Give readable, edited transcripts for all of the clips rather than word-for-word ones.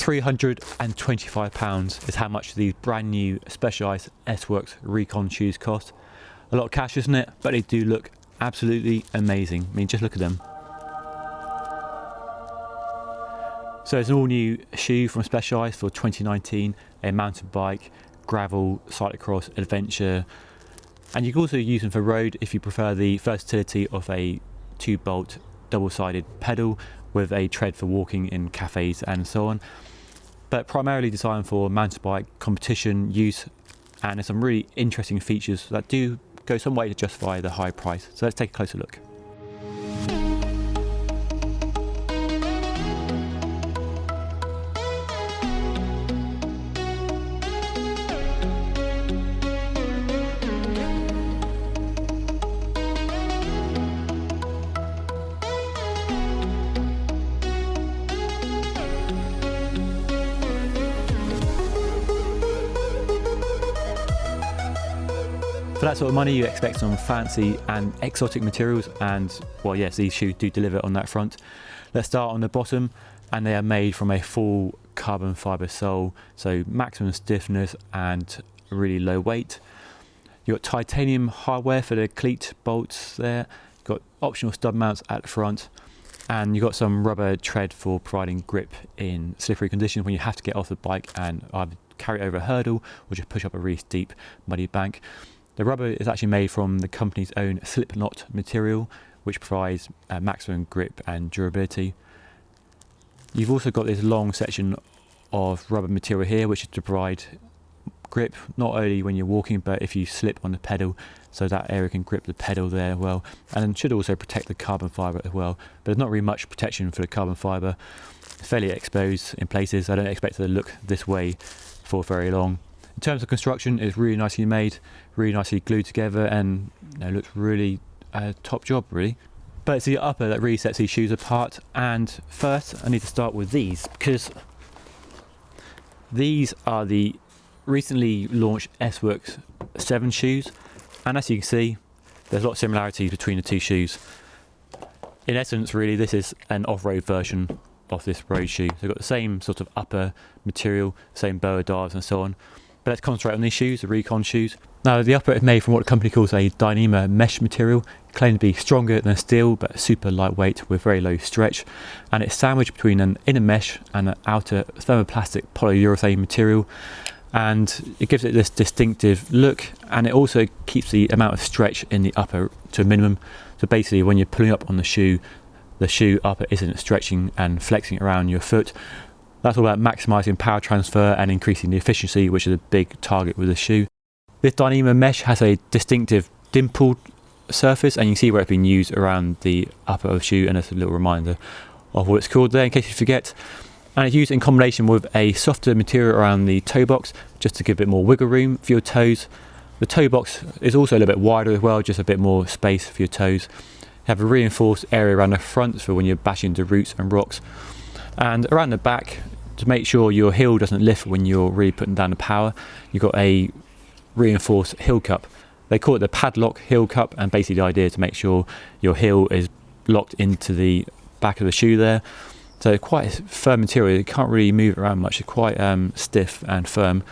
£325 is how much these brand new Specialized S-Works Recon shoes cost. A lot of cash, isn't it? But they do look absolutely amazing. I mean, just look at them. So it's an all new shoe from Specialized for 2019, a mountain bike, gravel, cyclocross, adventure, and you can also use them for road if you prefer the versatility of a 2-bolt double-sided pedal with a tread for walking in cafes and so on, but primarily designed for mountain bike competition use, and there's some really interesting features that do go some way to justify the high price. So let's take a closer look. For that sort of money, you expect some fancy and exotic materials, and well, yes, these shoes do deliver on that front. Let's start on the bottom, and they are made from a full carbon fibre sole, so maximum stiffness and really low weight. You've got titanium hardware for the cleat bolts there. You've got optional stud mounts at the front, and you've got some rubber tread for providing grip in slippery conditions when you have to get off the bike and either carry over a hurdle or just push up a really steep, muddy bank. The rubber is actually made from the company's own slip knot material, which provides maximum grip and durability. You've also got this long section of rubber material here, which is to provide grip not only when you're walking, but if you slip on the pedal, so that area can grip the pedal there well, and should also protect the carbon fibre as well. But there's not really much protection for the carbon fibre. It's fairly exposed in places. I don't expect it to look this way for very long. In terms of construction, it's really nicely made, really nicely glued together, and looks really top job really. But it's the upper that really sets these shoes apart, and first I need to start with these, because these are the recently launched S-Works 7 shoes, and as you can see, there's a lot of similarities between the two shoes. In essence, really, this is an off-road version of this road shoe. So they've got the same sort of upper material, same boa dives and so on. But let's concentrate on these shoes, the Recon shoes. Now, the upper is made from what the company calls a Dyneema mesh material, claimed to be stronger than steel but super lightweight with very low stretch, and it's sandwiched between an inner mesh and an outer thermoplastic polyurethane material, and it gives it this distinctive look, and it also keeps the amount of stretch in the upper to a minimum. So basically, when you're pulling up on the shoe upper isn't stretching and flexing around your foot. That's all about maximising power transfer and increasing the efficiency, which is a big target with the shoe. This Dyneema mesh has a distinctive dimpled surface, and you can see where it's been used around the upper of the shoe, and there's a little reminder of what it's called there in case you forget. And it's used in combination with a softer material around the toe box, just to give a bit more wiggle room for your toes. The toe box is also a little bit wider as well, just a bit more space for your toes. You have a reinforced area around the front for when you're bashing into roots and rocks. And around the back, to make sure your heel doesn't lift when you're really putting down the power, you've got a reinforced heel cup. They call it the padlock heel cup, and basically the idea is to make sure your heel is locked into the back of the shoe there. So quite a firm material, you can't really move it around much, it's quite stiff and firm.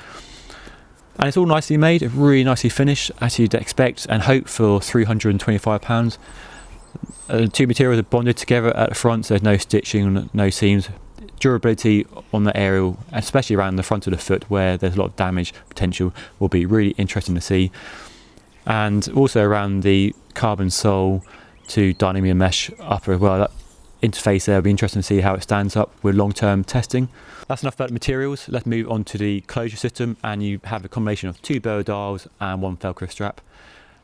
And it's all nicely made, really nicely finished, as you'd expect and hope for £325. The two materials are bonded together at the front, so there's no stitching, no seams. Durability on the area, especially around the front of the foot where there's a lot of damage potential, will be really interesting to see. And also around the carbon sole to Dyneema mesh upper as well. That interface there will be interesting to see how it stands up with long-term testing. That's enough about the materials. Let's move on to the closure system, and you have a combination of 2 boa dials and 1 Velcro strap.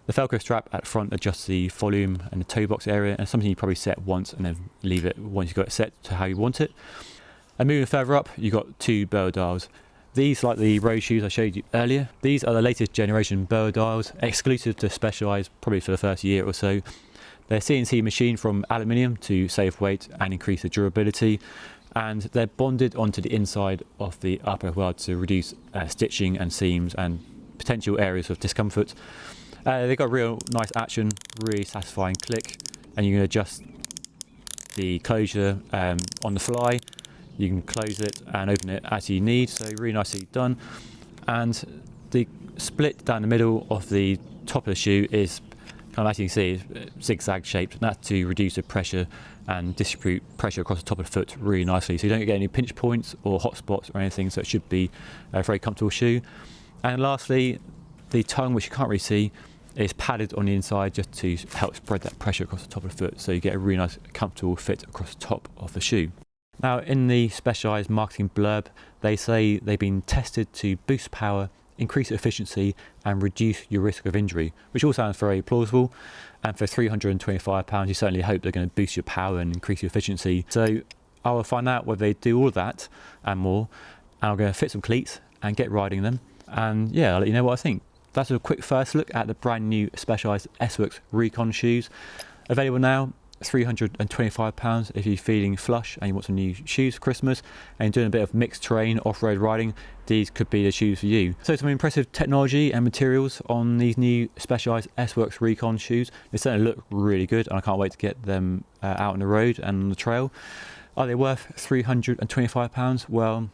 The Velcro strap at the front adjusts the volume and the toe box area, and something you probably set once and then leave it once you've got it set to how you want it. And moving further up, you've got 2 boa dials. These, like the road shoes I showed you earlier, these are the latest generation boa dials, exclusive to Specialized probably for the first year or so. They're CNC machined from aluminium to save weight and increase the durability, and they're bonded onto the inside of the upper as well to reduce stitching and seams and potential areas of discomfort. They've got real nice action, really satisfying click, and you can adjust the closure on the fly. You can close it and open it as you need, so really nicely done. And the split down the middle of the top of the shoe is kind of, as you can see, zigzag shaped, and that's to reduce the pressure and distribute pressure across the top of the foot really nicely, so you don't get any pinch points or hot spots or anything. So it should be a very comfortable shoe. And lastly, the tongue, which you can't really see, is padded on the inside just to help spread that pressure across the top of the foot, so you get a really nice comfortable fit across the top of the shoe. Now, in the Specialized marketing blurb, they say they've been tested to boost power, increase efficiency and reduce your risk of injury, which all sounds very plausible. And for £325, you certainly hope they're going to boost your power and increase your efficiency. So I will find out whether they do all of that and more, and I'm going to fit some cleats and get riding them, and yeah, I'll let you know what I think. That's a quick first look at the brand new Specialized S-Works Recon shoes. Available now, £325 if you're feeling flush and you want some new shoes for Christmas and doing a bit of mixed terrain off-road riding. These could be the shoes for you. So some impressive technology and materials on these new Specialized S-Works Recon shoes. They certainly look really good, and I can't wait to get them out on the road and on the trail. Are they worth £325? Well,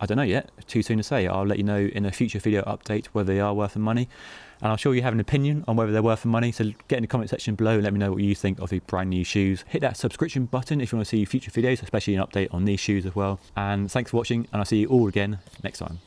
I don't know yet, too soon to say. I'll let you know in a future video update whether they are worth the money. And I'm sure you have an opinion on whether they're worth the money, so get in the comment section below and let me know what you think of the brand new shoes. Hit that subscription button if you want to see future videos, especially an update on these shoes as well. And thanks for watching, and I'll see you all again next time.